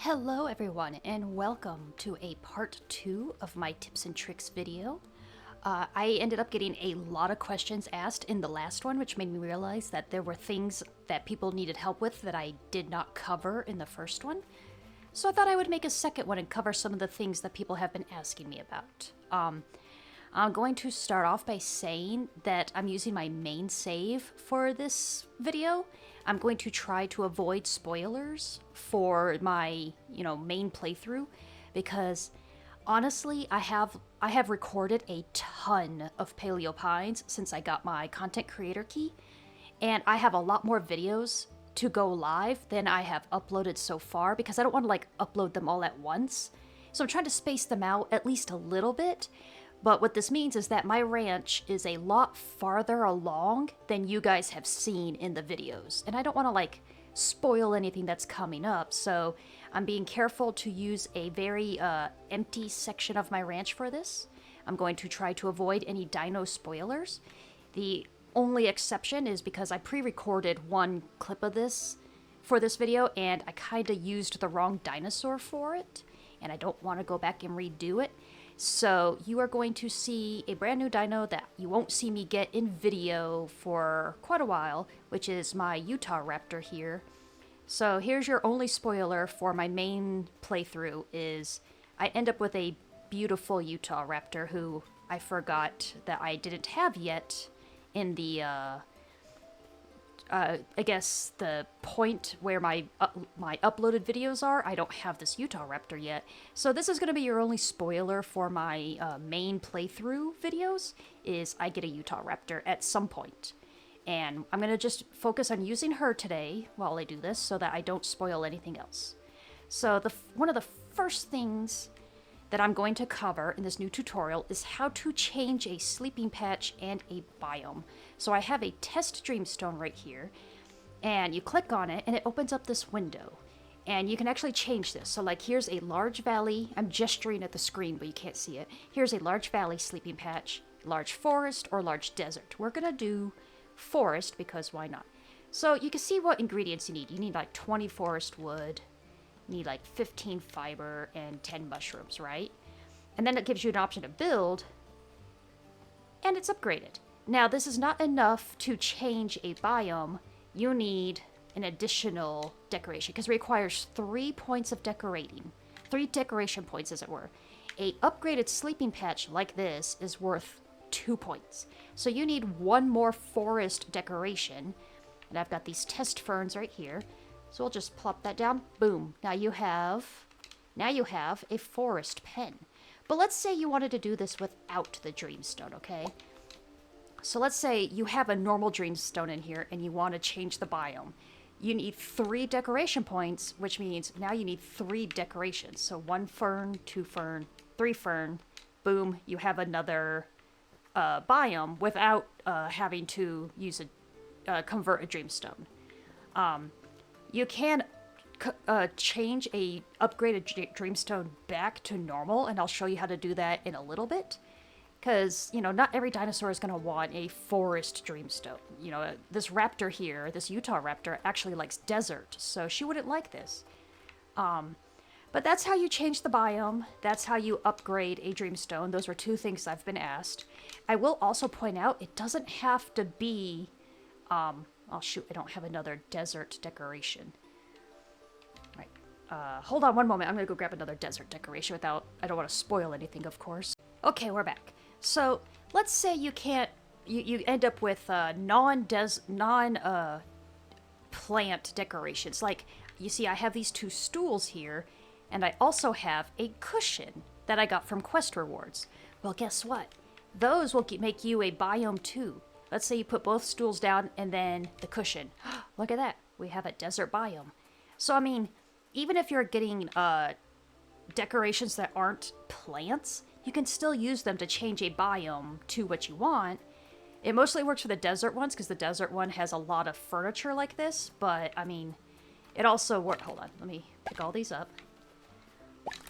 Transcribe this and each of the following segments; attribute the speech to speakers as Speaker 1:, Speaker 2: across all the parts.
Speaker 1: Hello everyone and welcome to a part 2 of my tips and tricks video. I ended up getting a lot of questions asked in the last one, which made me realize that there were things that people needed help with that I did not cover in the first one. So I thought I would make a second one and cover some of the things that people have been asking me about. I'm going to start off by saying that I'm using my main save for this video. I'm going to try to avoid spoilers for my, main playthrough because honestly, I have recorded a ton of Paleo Pines since I got my content creator key, and I have a lot more videos to go live than I have uploaded so far because I don't want to upload them all at once. So I'm trying to space them out at least a little bit. But what this means is that my ranch is a lot farther along than you guys have seen in the videos. And I don't want to spoil anything that's coming up, so I'm being careful to use a very empty section of my ranch for this. I'm going to try to avoid any dino spoilers. The only exception is because I pre-recorded one clip of this for this video and I kind of used the wrong dinosaur for it, and I don't want to go back and redo it. So you are going to see a brand new dino that you won't see me get in video for quite a while, which is my Utah Raptor here. So here's your only spoiler for my main playthrough is I end up with a beautiful Utah Raptor who I forgot that I didn't have yet in the I guess the point where my uploaded videos are. I don't have this Utah Raptor yet. So this is going to be your only spoiler for my main playthrough videos, is I get a Utah Raptor at some point. And I'm going to just focus on using her today while I do this so that I don't spoil anything else. So one of the first things that I'm going to cover in this new tutorial is how to change a sleeping patch and a biome. So I have a test dreamstone right here, and you click on it and it opens up this window. And you can actually change this. So here's a large valley. I'm gesturing at the screen, but you can't see it. Here's a large valley sleeping patch, large forest, or large desert. We're gonna do forest because why not? So you can see what ingredients you need. You need 20 forest wood, you need 15 fiber and 10 mushrooms, right? And then it gives you an option to build, and it's upgraded. Now this is not enough to change a biome. You need an additional decoration because it requires 3 points of decorating. 3 decoration points, as it were. A upgraded sleeping patch like this is worth 2 points. So you need 1 more forest decoration. And I've got these test ferns right here. So we'll just plop that down. Boom. Now you have a forest pen. But let's say you wanted to do this without the dreamstone, okay? So let's say you have a normal dreamstone in here and you want to change the biome. You need 3 decoration points, which means now you need 3 decorations. So 1 fern, 2 fern, 3 fern. Boom, you have another biome without having to use convert a dreamstone. You can change a upgraded dreamstone back to normal, and I'll show you how to do that in a little bit. Because, not every dinosaur is going to want a forest dreamstone. This raptor here, this Utah Raptor, actually likes desert, so she wouldn't like this. But that's how you change the biome. That's how you upgrade a dreamstone. Those are 2 things I've been asked. I will also point out, it doesn't have to be... oh shoot, I don't have another desert decoration. Right. Hold on one moment. I'm going to go grab another desert decoration without... I don't want to spoil anything, of course. Okay, we're back. So, let's say you can't... You end up with non-plant decorations. You see, I have these 2 stools here, and I also have a cushion that I got from quest rewards. Well, guess what? Those will make you a biome too. Let's say you put both stools down and then the cushion. Look at that. We have a desert biome. So, I mean, even if you're getting decorations that aren't plants, you can still use them to change a biome to what you want. It mostly works for the desert ones because the desert one has a lot of furniture like this. But, I mean, it also works... Hold on. Let me pick all these up.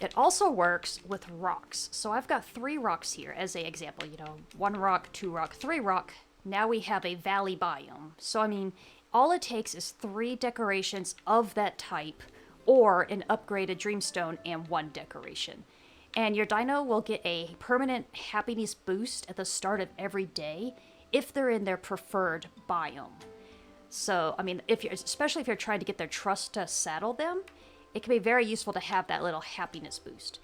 Speaker 1: It also works with rocks. So I've got 3 rocks here as an example. 1 rock, 2 rock, 3 rock. Now we have a valley biome. So, I mean, all it takes is 3 decorations of that type or an upgraded dreamstone and 1 decoration. And your dino will get a permanent happiness boost at the start of every day if they're in their preferred biome. So, I mean, especially if you're trying to get their trust to saddle them, it can be very useful to have that little happiness boost.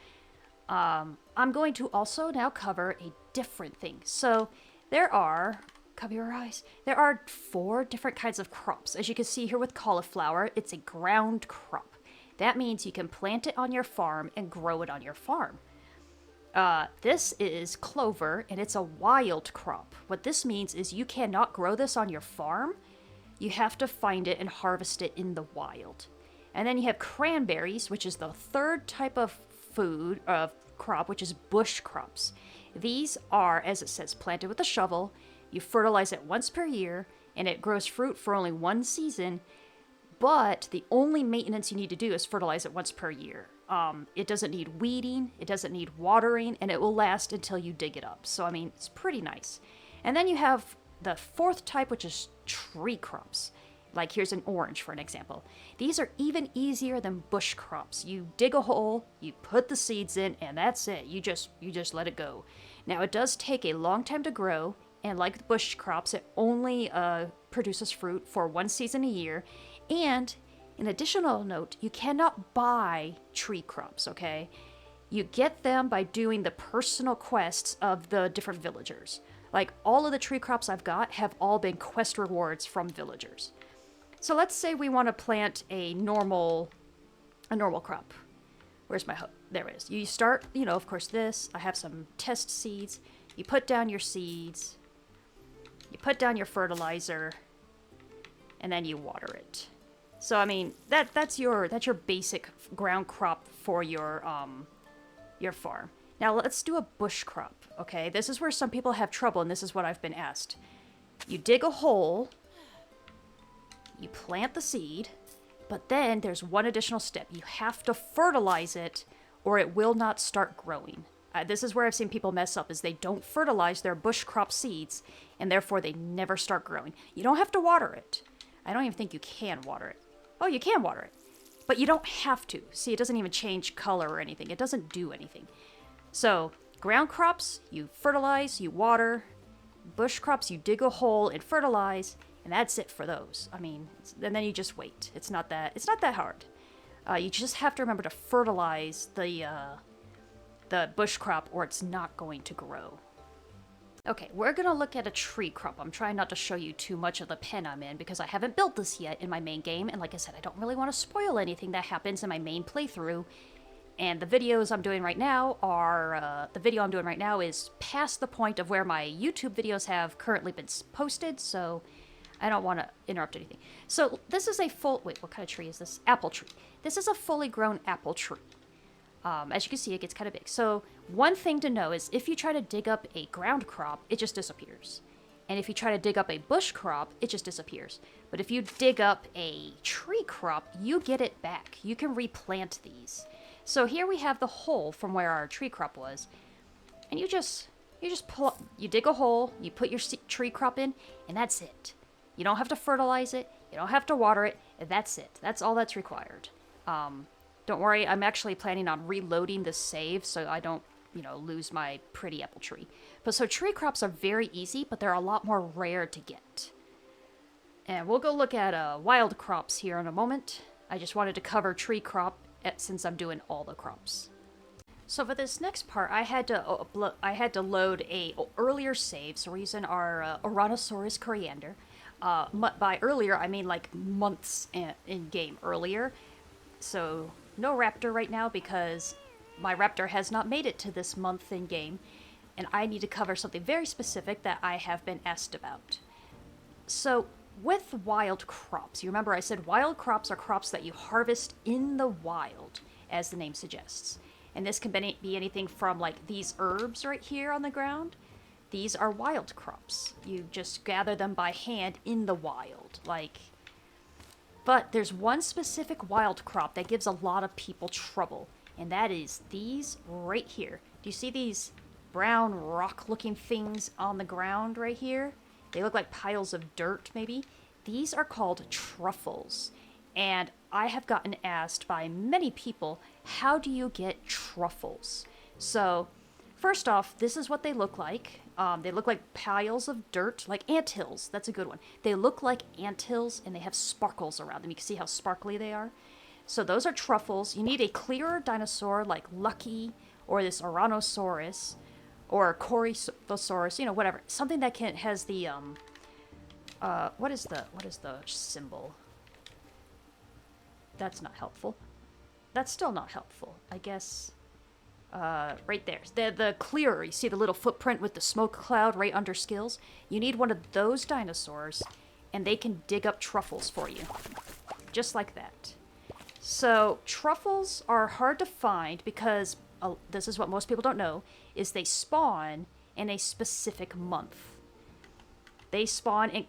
Speaker 1: I'm going to also now cover a different thing. So there are, cover your eyes, there are 4 different kinds of crops. As you can see here with cauliflower, it's a ground crop. That means you can plant it on your farm and grow it on your farm. This is clover, and it's a wild crop. What this means is you cannot grow this on your farm. You have to find it and harvest it in the wild. And then you have cranberries, which is the 3rd type of crop, which is bush crops. These are, as it says, planted with a shovel. You fertilize it once per year, and it grows fruit for only 1 season. But the only maintenance you need to do is fertilize it once per year. It doesn't need weeding, it doesn't need watering, and it will last until you dig it up. So, I mean, it's pretty nice. And then you have the 4th type, which is tree crops. Like here's an orange for an example. These are even easier than bush crops. You dig a hole, you put the seeds in, and that's it. You just let it go. Now it does take a long time to grow, and like the bush crops, it only produces fruit for 1 season a year. And an additional note, you cannot buy tree crops, okay? You get them by doing the personal quests of the different villagers. Like all of the tree crops I've got have all been quest rewards from villagers. So let's say we want to plant a normal crop. Where's my hook? There it is. You start, of course this. I have some test seeds. You put down your seeds. You put down your fertilizer. And then you water it. So I mean, that's your basic ground crop for your farm. Now let's do a bush crop, okay? This is where some people have trouble, and this is what I've been asked. You dig a hole. You plant the seed, but then there's one additional step. You have to fertilize it or it will not start growing. This is where I've seen people mess up, is they don't fertilize their bush crop seeds, and therefore they never start growing. You don't have to water it. I don't even think you can water it. Oh, you can water it, but you don't have to. See, it doesn't even change color or anything. It doesn't do anything. So, ground crops, you fertilize, you water. Bush crops, you dig a hole and fertilize. And that's it for those. I mean, and then you just wait. It's not that hard. You just have to remember to fertilize the bush crop, or it's not going to grow. Okay, we're gonna look at a tree crop. I'm trying not to show you too much of the pen I'm in because I haven't built this yet in my main game, and like I said, I don't really want to spoil anything that happens in my main playthrough. And the videos I'm doing right now are the video I'm doing right now is past the point of where my YouTube videos have currently been posted, so I don't want to interrupt anything. So this is a wait, what kind of tree is this? Apple tree. This is a fully grown apple tree. As you can see, it gets kind of big. So one thing to know is if you try to dig up a ground crop, it just disappears. And if you try to dig up a bush crop, it just disappears. But if you dig up a tree crop, you get it back. You can replant these. So here we have the hole from where our tree crop was. And you dig a hole, you put your tree crop in, and that's it. You don't have to fertilize it. You don't have to water it. That's it. That's all that's required. Don't worry. I'm actually planning on reloading the save so I don't, lose my pretty apple tree. But so tree crops are very easy, but they're a lot more rare to get. And we'll go look at wild crops here in a moment. I just wanted to cover tree crop since I'm doing all the crops. So for this next part, I had to load a earlier save. So we're using our Dinosaurs coriander. By earlier, I mean like months in game earlier. So no raptor right now because my raptor has not made it to this month in game. And I need to cover something very specific that I have been asked about. So with wild crops, you remember I said wild crops are crops that you harvest in the wild, as the name suggests. And this can be anything from like these herbs right here on the ground. These are wild crops. You just gather them by hand in the wild, But there's one specific wild crop that gives a lot of people trouble, and that is these right here. Do you see these brown rock-looking things on the ground right here? They look like piles of dirt, maybe. These are called truffles. And I have gotten asked by many people, how do you get truffles? So, first off, this is what they look like. They look like piles of dirt, like anthills. That's a good one. They look like anthills and they have sparkles around them. You can see how sparkly they are. So those are truffles. You need a clearer dinosaur like Lucky or this Oranosaurus or Corythosaurus, you know, whatever. Something that has the what is the symbol? That's not helpful. That's still not helpful. I guess right there. The clearer, you see the little footprint with the smoke cloud right under skills? You need one of those dinosaurs, and they can dig up truffles for you. Just like that. So, truffles are hard to find because, this is what most people don't know, is they spawn in a specific month. They spawn in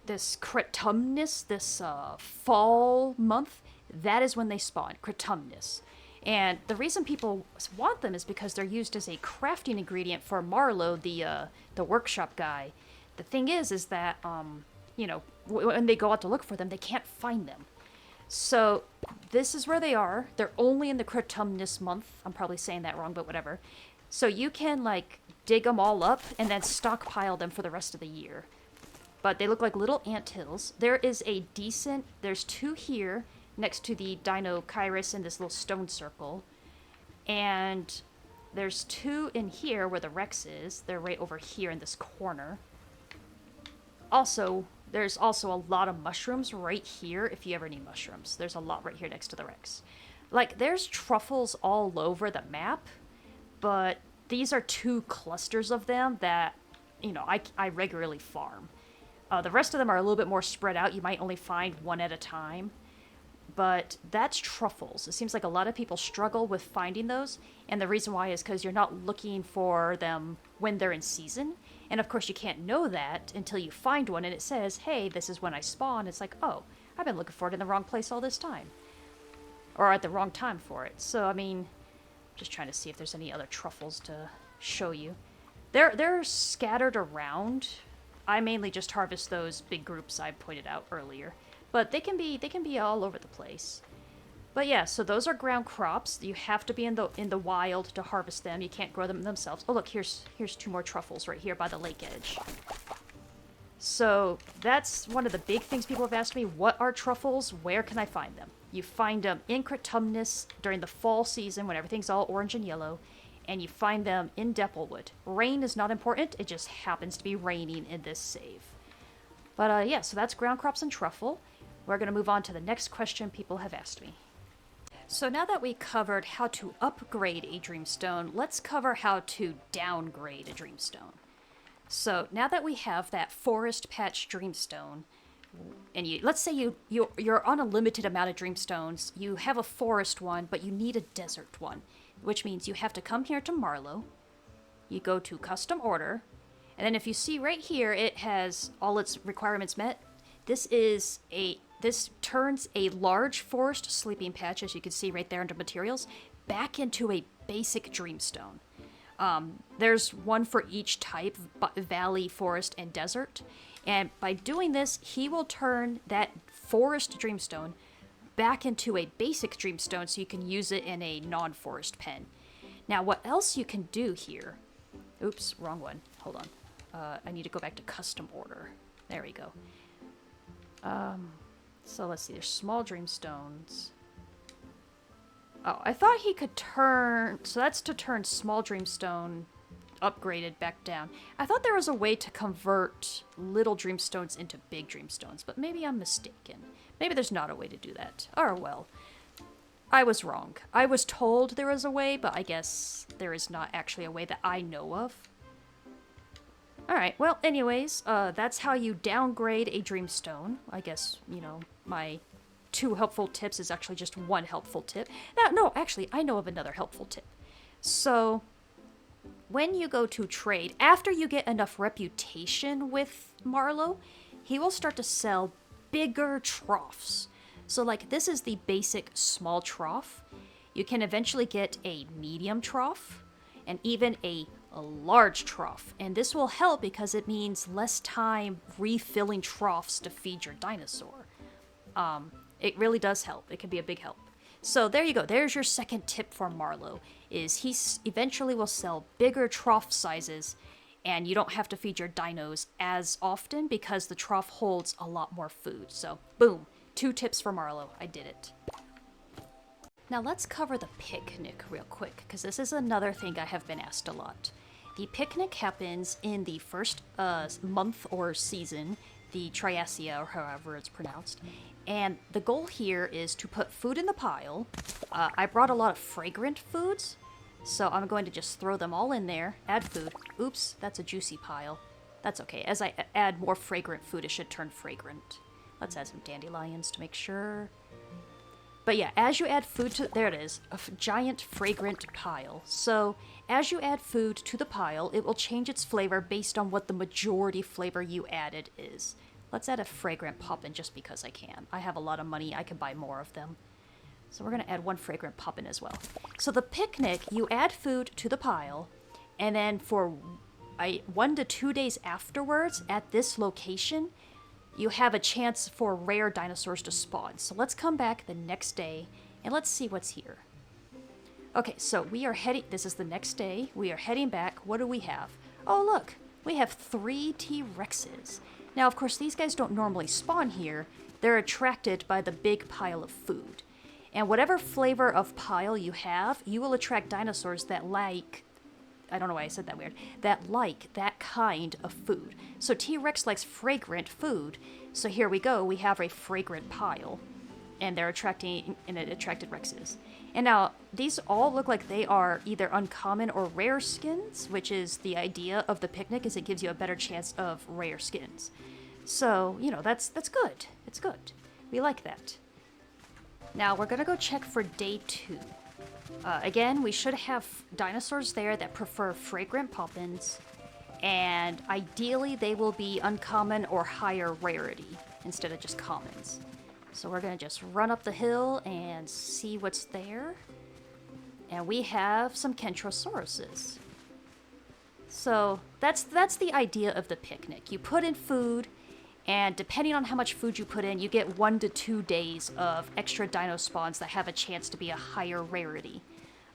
Speaker 1: this Critumnus, this fall month. That is when they spawn, Critumnus. And the reason people want them is because they're used as a crafting ingredient for Marlowe, the workshop guy. The thing is that, you know, when they go out to look for them, they can't find them. So this is where they are. They're only in the Critumnus month. I'm probably saying that wrong, but whatever. So you can, like, dig them all up and then stockpile them for the rest of the year. But they look like little anthills. There's 2 here next to the Dino Colors in this little stone circle. And there's 2 in here where the Rex is. They're right over here in this corner. Also, there's also a lot of mushrooms right here if you ever need mushrooms. There's a lot right here next to the Rex. Like, there's truffles all over the map, but these are 2 clusters of them that, you know, I regularly farm. The rest of them are a little bit more spread out. You might only find one at a time. But that's truffles. It seems like a lot of people struggle with finding those. And the reason why is because you're not looking for them when they're in season. And of course you can't know that until you find one and it says, hey, this is when I spawn. It's like, oh, I've been looking for it in the wrong place all this time. Or at the wrong time for it. So, I mean, just trying to see if there's any other truffles to show you. They're scattered around. I mainly just harvest those big groups I pointed out earlier. But they can be all over the place. But yeah, so those are ground crops. You have to be in the wild to harvest them. You can't grow them themselves. Oh look, here's 2 more truffles right here by the lake edge. So that's one of the big things people have asked me. What are truffles? Where can I find them? You find them in Critumnus during the fall season when everything's all orange and yellow. And you find them in Depplewood. Rain is not important. It just happens to be raining in this save. But yeah, so that's ground crops and truffle. We're going to move on to the next question people have asked me. So now that we covered how to upgrade a Dreamstone, let's cover how to downgrade a Dreamstone. So now that we have that Forest Patch Dreamstone, and let's say you're on a limited amount of Dreamstones, you have a forest one, but you need a desert one, which means you have to come here to Marlowe, you go to Custom Order, and then if you see right here, it has all its requirements met. This turns a large forest sleeping patch, as you can see right there under materials, back into a basic Dreamstone. There's one for each type, valley, forest, and desert. And by doing this, he will turn that forest Dreamstone back into a basic Dreamstone so you can use it in a non-forest pen. Now, what else you can do here... Oops, wrong one. Hold on. I need to go back to Custom Order. There we go. So let's see, there's small Dreamstones. Oh, I thought he could turn... So that's to turn small Dreamstone upgraded back down. I thought there was a way to convert little Dreamstones into big Dreamstones, but maybe I'm mistaken. Maybe there's not a way to do that. Oh, well. I was wrong. I was told there was a way, but I guess there is not actually a way that I know of. Alright, well, anyways, that's how you downgrade a Dreamstone. I guess, you know, my 2 helpful tips is actually just 1 helpful tip. No, actually, I know of another helpful tip. So, when you go to trade, after you get enough reputation with Marlowe, he will start to sell bigger troughs. So, like, this is the basic small trough. You can eventually get a medium trough, and even a large trough. And this will help because it means less time refilling troughs to feed your dinosaur. It really does help. It can be a big help. So there you go. There's your second tip for Marlowe, is he eventually will sell bigger trough sizes, and you don't have to feed your dinos as often because the trough holds a lot more food. So boom, 2 tips for Marlowe. I did it. Now let's cover the picnic real quick, because this is another thing I have been asked a lot. The picnic happens in the first month or season, the Triasia, or however it's pronounced. And the goal here is to put food in the pile. I brought a lot of fragrant foods, so I'm going to just throw them all in there, add food. Oops, that's a juicy pile. That's okay. As I add more fragrant food, it should turn fragrant. Let's add some dandelions to make sure. But yeah, as you add food to... There it is. A giant fragrant pile. So, as you add food to the pile, it will change its flavor based on what the majority flavor you added is. Let's add a fragrant poppin' just because I can. I have a lot of money. I can buy more of them. So we're going to add 1 fragrant poppin' as well. So the picnic, you add food to the pile, and then for 1 to 2 days afterwards, at this location, you have a chance for rare dinosaurs to spawn. So let's come back the next day, and let's see what's here. Okay, so we are heading... This is the next day. We are heading back. What do we have? Oh, look. We have 3 T-Rexes. Now, of course, these guys don't normally spawn here. They're attracted by the big pile of food. And whatever flavor of pile you have, you will attract dinosaurs that like... I don't know why I said that weird. That like that kind of food. So T-Rex likes fragrant food. So here we go. We have a fragrant pile. And they're attracting... And it attracted Rexes. And now, these all look like they are either uncommon or rare skins, which is the idea of the picnic, is it gives you a better chance of rare skins. So, you know, that's good. It's good. We like that. Now, we're gonna go check for day 2. Again, we should have dinosaurs there that prefer fragrant poppins, and ideally they will be uncommon or higher rarity instead of just commons. So we're gonna just run up the hill and see what's there. And we have some Kentrosauruses. So that's the idea of the picnic. You put in food, and depending on how much food you put in, you get 1 to 2 days of extra dino spawns that have a chance to be a higher rarity.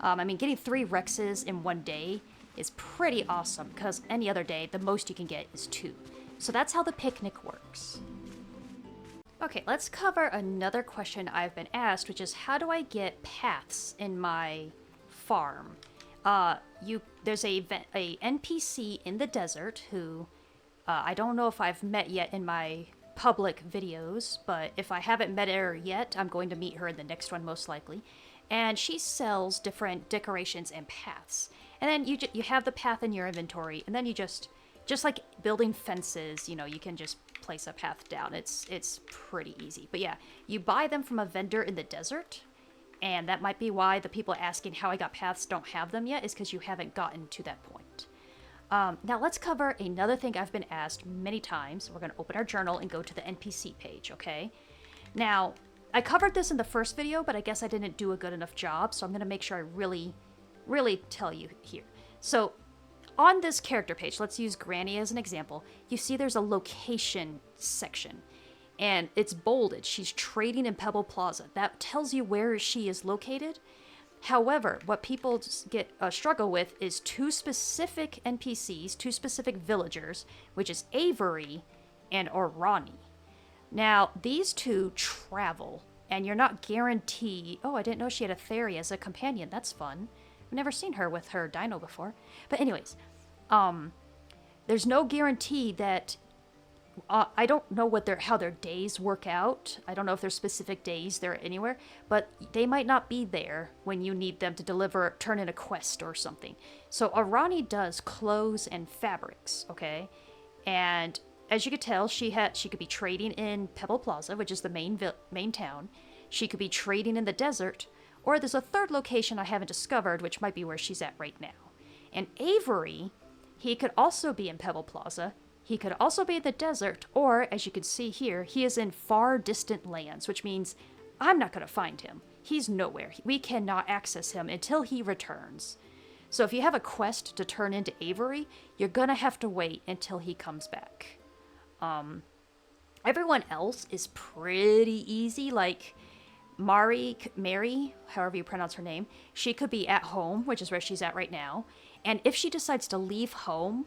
Speaker 1: I mean, getting 3 Rexes in 1 day is pretty awesome, because any other day, the most you can get is 2. So that's how the picnic works. Okay, let's cover another question I've been asked, which is how do I get paths in my farm? There's a NPC in the desert who I don't know if I've met yet in my public videos, but if I haven't met her yet, I'm going to meet her in the next one most likely. And she sells different decorations and paths. And then you have the path in your inventory, and then you just like building fences, you know, you can just place a path down. It's pretty easy. But yeah, you buy them from a vendor in the desert, and that might be why the people asking how I got paths don't have them yet, is because you haven't gotten to that point. Now let's cover another thing I've been asked many times. We're going to open our journal and go to the NPC page, okay? Now, I covered this in the first video, but I guess I didn't do a good enough job, so I'm going to make sure I really tell you here. So, on this character page, let's use Granny as an example, you see there's a location section, and it's bolded. She's trading in Pebble Plaza. That tells you where she is located. However, what people struggle with is 2 specific NPCs, 2 specific villagers, which is Avery and Orani. Now, these 2 travel, and you're not guaranteed... Oh, I didn't know she had a Theri as a companion. That's fun. I've never seen her with her dino before. But anyways, there's no guarantee that... I don't know how their days work out. I don't know if there's specific days they're anywhere, but they might not be there when you need them to turn in a quest or something. So Arani does clothes and fabrics, okay? And as you could tell, she could be trading in Pebble Plaza, which is the main town. She could be trading in the desert, or there's a third location I haven't discovered, which might be where she's at right now. And Avery, he could also be in Pebble Plaza. He could also be in the desert, or, as you can see here, he is in far distant lands, which means I'm not going to find him. He's nowhere. We cannot access him until he returns. So if you have a quest to turn into Avery, you're going to have to wait until he comes back. Everyone else is pretty easy. Like Mary, however you pronounce her name, she could be at home, which is where she's at right now. And if she decides to leave home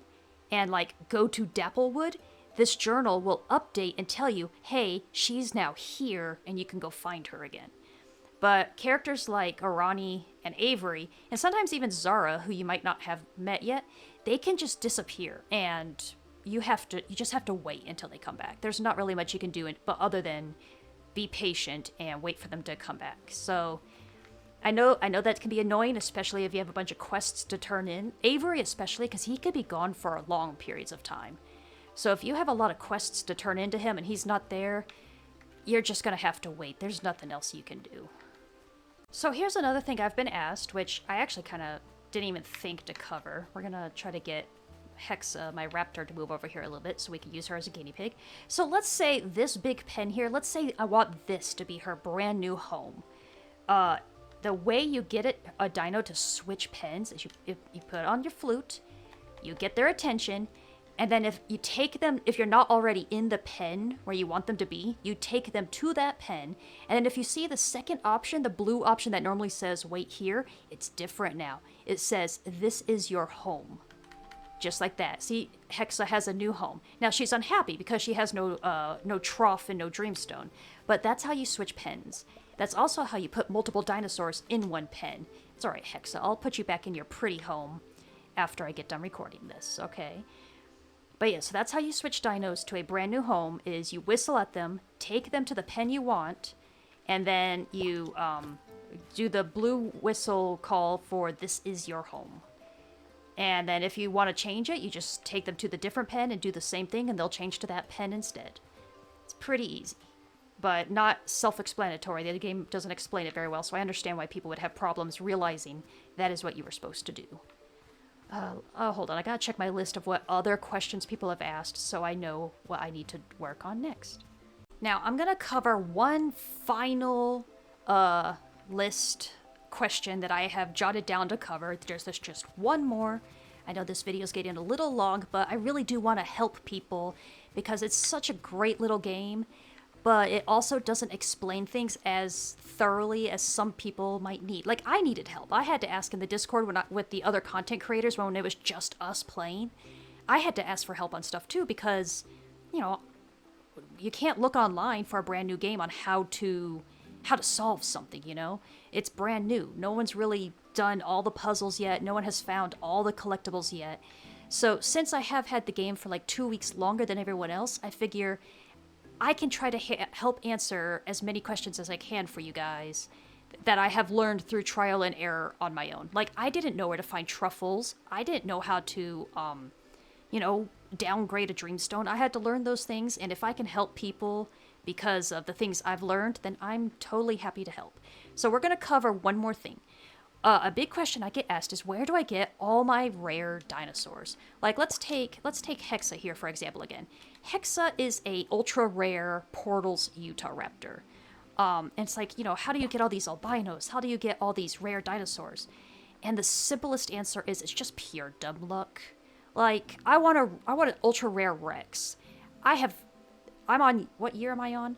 Speaker 1: and like go to Dapplewood, this journal will update and tell you, hey, she's now here and you can go find her again. But characters like Arani and Avery, and sometimes even Zara, who you might not have met yet, they can just disappear, and you just have to wait until they come back. There's not really much you can do, but other than be patient and wait for them to come back. So I know that can be annoying, especially if you have a bunch of quests to turn in. Avery especially, because he could be gone for long periods of time. So if you have a lot of quests to turn into him and he's not there, you're just gonna have to wait. There's nothing else you can do. So here's another thing I've been asked, which I actually kind of didn't even think to cover. We're gonna try to get Hexa, my raptor, to move over here a little bit so we can use her as a guinea pig. So let's say this big pen here, let's say I want this to be her brand new home. The way you get a dino to switch pens is you put it on your flute, you get their attention, and then if you take them, if you're not already in the pen where you want them to be, you take them to that pen. And then if you see the second option, the blue option that normally says wait here, it's different now. It says this is your home. Just like that. See, Hexa has a new home. Now she's unhappy because she has no Truff and no Dreamstone. But that's how you switch pens. That's also how you put multiple dinosaurs in one pen. It's alright, Hexa. I'll put you back in your pretty home after I get done recording this, okay? But yeah, so that's how you switch dinos to a brand new home, is you whistle at them, take them to the pen you want, and then you do the blue whistle call for this is your home. And then if you want to change it, you just take them to the different pen and do the same thing, and they'll change to that pen instead. It's pretty easy, but not self-explanatory. The game doesn't explain it very well, so I understand why people would have problems realizing that is what you were supposed to do. Hold on, I gotta check my list of what other questions people have asked so I know what I need to work on next. Now, I'm gonna cover one final list question that I have jotted down to cover. There's just one more. I know this video is getting a little long, but I really do want to help people because it's such a great little game, but it also doesn't explain things as thoroughly as some people might need. Like, I needed help. I had to ask in the Discord with the other content creators when it was just us playing. I had to ask for help on stuff too because, you know, you can't look online for a brand new game on how to solve something, you know? It's brand new. No one's really done all the puzzles yet. No one has found all the collectibles yet. So since I have had the game for like 2 weeks longer than everyone else, I figure I can try to help answer as many questions as I can for you guys that I have learned through trial and error on my own. Like, I didn't know where to find Truffles. I didn't know how to, downgrade a Dreamstone. I had to learn those things, and if I can help people because of the things I've learned, then I'm totally happy to help. So we're going to cover one more thing. A big question I get asked is, where do I get all my rare dinosaurs? Like, let's take Hexa here, for example, again. Hexa is a ultra rare Portals Utahraptor. And it's like, how do you get all these albinos? How do you get all these rare dinosaurs? And the simplest answer is it's just pure dumb luck. Like, I want an ultra rare Rex. I'm on, what year am I on?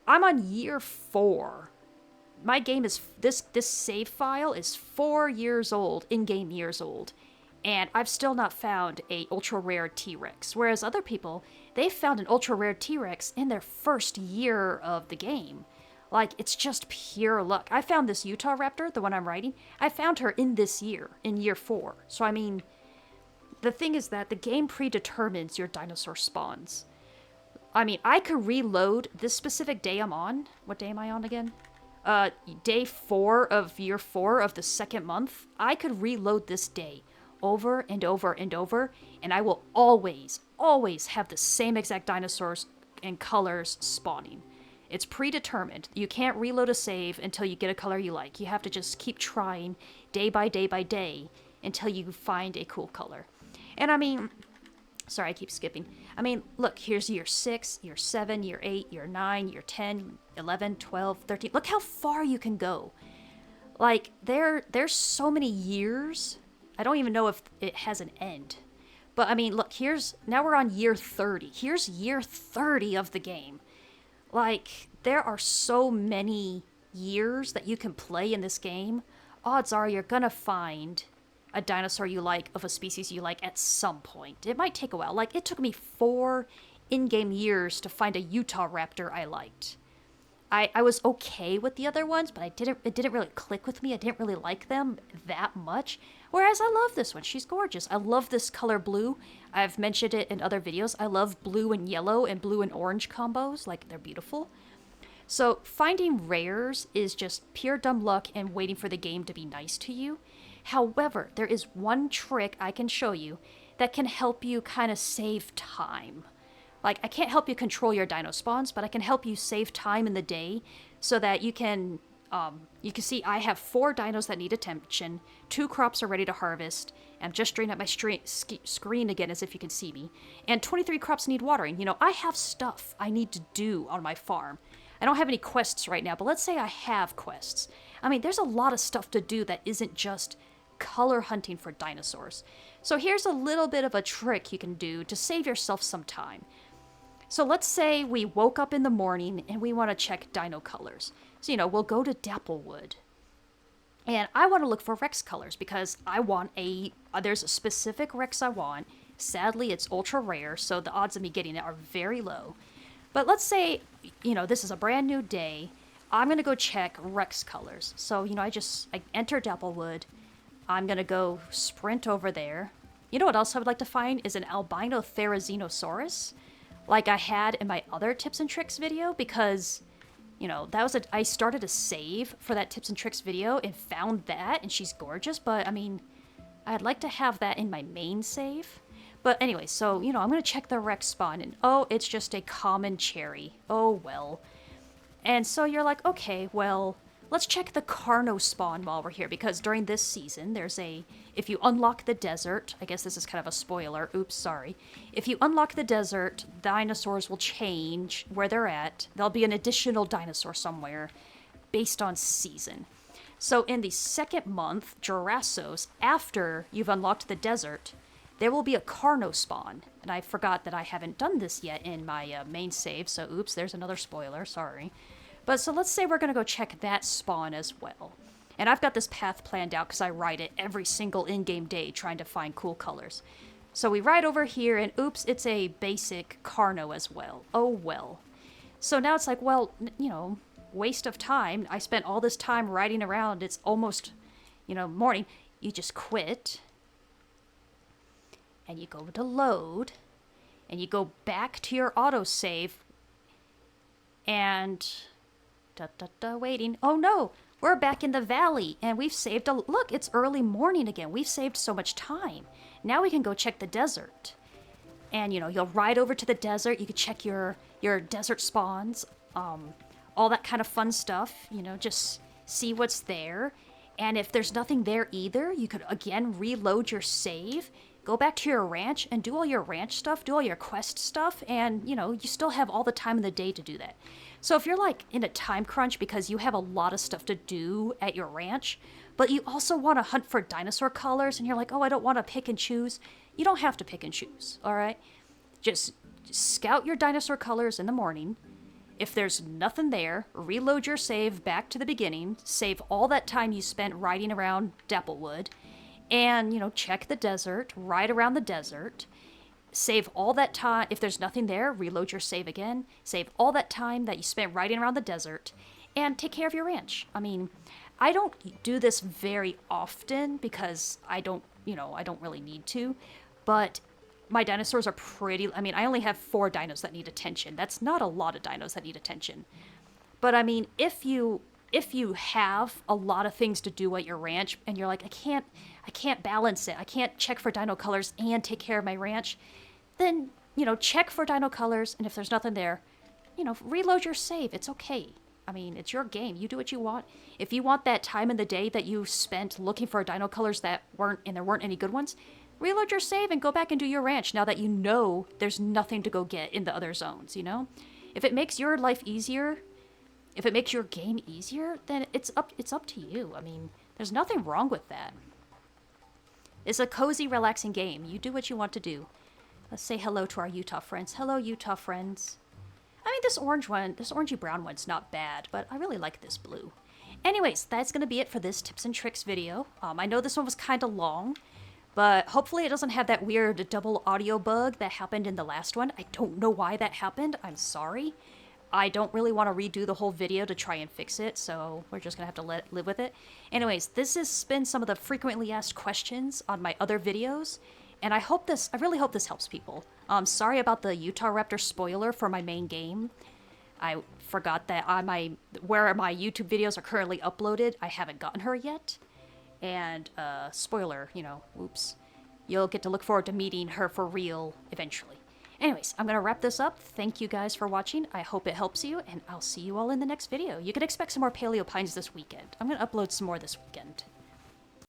Speaker 1: I'm on year 4. My game is, this save file is 4 years old, in-game years old, and I've still not found a ultra rare T-Rex, whereas other people, they've found an ultra rare T-Rex in their first year of the game. Like, it's just pure luck. I found this Utahraptor, the one I'm riding, I found her in this year, in year 4. So, I mean, the thing is that the game predetermines your dinosaur spawns. I mean, I could reload this specific day I'm on. What day am I on again? Day 4 of year 4 of the second month. I could reload this day over and over and over, and I will always have the same exact dinosaurs and colors spawning. It's predetermined. You can't reload a save until you get a color you like. You have to just keep trying day by day by day until you find a cool color. And I mean, sorry, I keep skipping. I mean, look, here's year 6, year 7, year 8, year 9, year 10, 11, 12, 13. Look how far you can go. Like, there's so many years. I don't even know if it has an end. But I mean, look, now we're on year 30. Here's year 30 of the game. Like, there are so many years that you can play in this game. Odds are you're gonna find a dinosaur you like of a species you like at some point. It might take a while. Like, it took me 4 in-game years to find a Utah raptor I liked. I was okay with the other ones, but it didn't really click with me. I didn't really like them that much. Whereas I love this one. She's gorgeous. I love this color blue. I've mentioned it in other videos. I love blue and yellow and blue and orange combos. Like, they're beautiful. So finding rares is just pure dumb luck and waiting for the game to be nice to you. However, there is one trick I can show you that can help you kind of save time. Like, I can't help you control your dino spawns, but I can help you save time in the day so that you can see I have 4 dinos that need attention, 2 crops are ready to harvest, I'm just straightening up my screen again as if you can see me, and 23 crops need watering. You know, I have stuff I need to do on my farm. I don't have any quests right now, but let's say I have quests. I mean, there's a lot of stuff to do that isn't just color hunting for dinosaurs. So here's a little bit of a trick you can do to save yourself some time. So let's say we woke up in the morning and we want to check Dino Colors. So, you know, we'll go to Dapplewood. And I want to look for Rex colors because I want there's a specific Rex I want. Sadly, it's ultra rare, so the odds of me getting it are very low. But let's say, you know, this is a brand new day. I'm going to go check Rex colors. So, you know, I enter Dapplewood. I'm going to go sprint over there. You know what else I would like to find is an albino Therizinosaurus, like I had in my other tips and tricks video, because, you know, I started a save for that tips and tricks video and found that, and she's gorgeous, but I mean, I'd like to have that in my main save. But anyway, so, you know, I'm going to check the Rex spawn, and oh, it's just a common cherry. Oh, well. And so you're like, okay, well, let's check the Carno spawn while we're here, because during this season, if you unlock the desert, I guess this is kind of a spoiler, oops, sorry. If you unlock the desert, dinosaurs will change where they're at. There'll be an additional dinosaur somewhere based on season. So in the second month, Jurassos, after you've unlocked the desert, there will be a Carno spawn. And I forgot that I haven't done this yet in my main save, so oops, there's another spoiler, sorry. But so let's say we're going to go check that spawn as well. And I've got this path planned out because I ride it every single in-game day trying to find cool colors. So we ride over here and oops, it's a basic Carno as well. Oh well. So now it's like, well, you know, waste of time. I spent all this time riding around. It's almost, you know, morning. You just quit. And you go to load. And you go back to your autosave. And waiting. Oh no, we're back in the valley and we've saved look, it's early morning again. We've saved so much time. Now we can go check the desert. And you know, you'll ride over to the desert, you can check your desert spawns, all that kind of fun stuff, you know, just see what's there. And if there's nothing there either, you could again reload your save, go back to your ranch and do all your ranch stuff, do all your quest stuff, and you know, you still have all the time in the day to do that. So if you're like in a time crunch because you have a lot of stuff to do at your ranch, but you also want to hunt for dinosaur colors and you're like, oh, I don't want to pick and choose. You don't have to pick and choose, all right? Just scout your dinosaur colors in the morning. If there's nothing there, reload your save back to the beginning, save all that time you spent riding around Dapplewood, and, you know, check the desert, ride around the desert, save all that time. If there's nothing there, reload your save again, save all that time that you spent riding around the desert, and take care of your ranch. I mean, I don't do this very often because I don't really need to, but my dinosaurs are pretty, I mean, I only have 4 dinos that need attention. That's not a lot of dinos that need attention. But I mean, if you have a lot of things to do at your ranch and you're like, I can't balance it. I can't check for dino colors and take care of my ranch. Then, you know, check for dino colors, and if there's nothing there, you know, reload your save. It's okay. I mean, it's your game. You do what you want. If you want that time in the day that you spent looking for dino colors that there weren't any good ones, reload your save and go back and do your ranch now that you know there's nothing to go get in the other zones, you know? If it makes your life easier, if it makes your game easier, then it's up to you. I mean, there's nothing wrong with that. It's a cozy, relaxing game. You do what you want to do. Let's say hello to our Utah friends. Hello, Utah friends. I mean, this orange one, this orangey brown one's not bad, but I really like this blue. Anyways, that's going to be it for this tips and tricks video. I know this one was kind of long, but hopefully it doesn't have that weird double audio bug that happened in the last one. I don't know why that happened. I'm sorry. I don't really want to redo the whole video to try and fix it, so we're just going to have to live with it. Anyways, this has been some of the frequently asked questions on my other videos, and I really hope this helps people. Sorry about the Utah Raptor spoiler for my main game. I forgot that on where my YouTube videos are currently uploaded, I haven't gotten her yet. And, spoiler, oops. You'll get to look forward to meeting her for real eventually. Anyways, I'm gonna wrap this up. Thank you guys for watching. I hope it helps you, and I'll see you all in the next video. You can expect some more Paleo Pines this weekend. I'm gonna upload some more this weekend.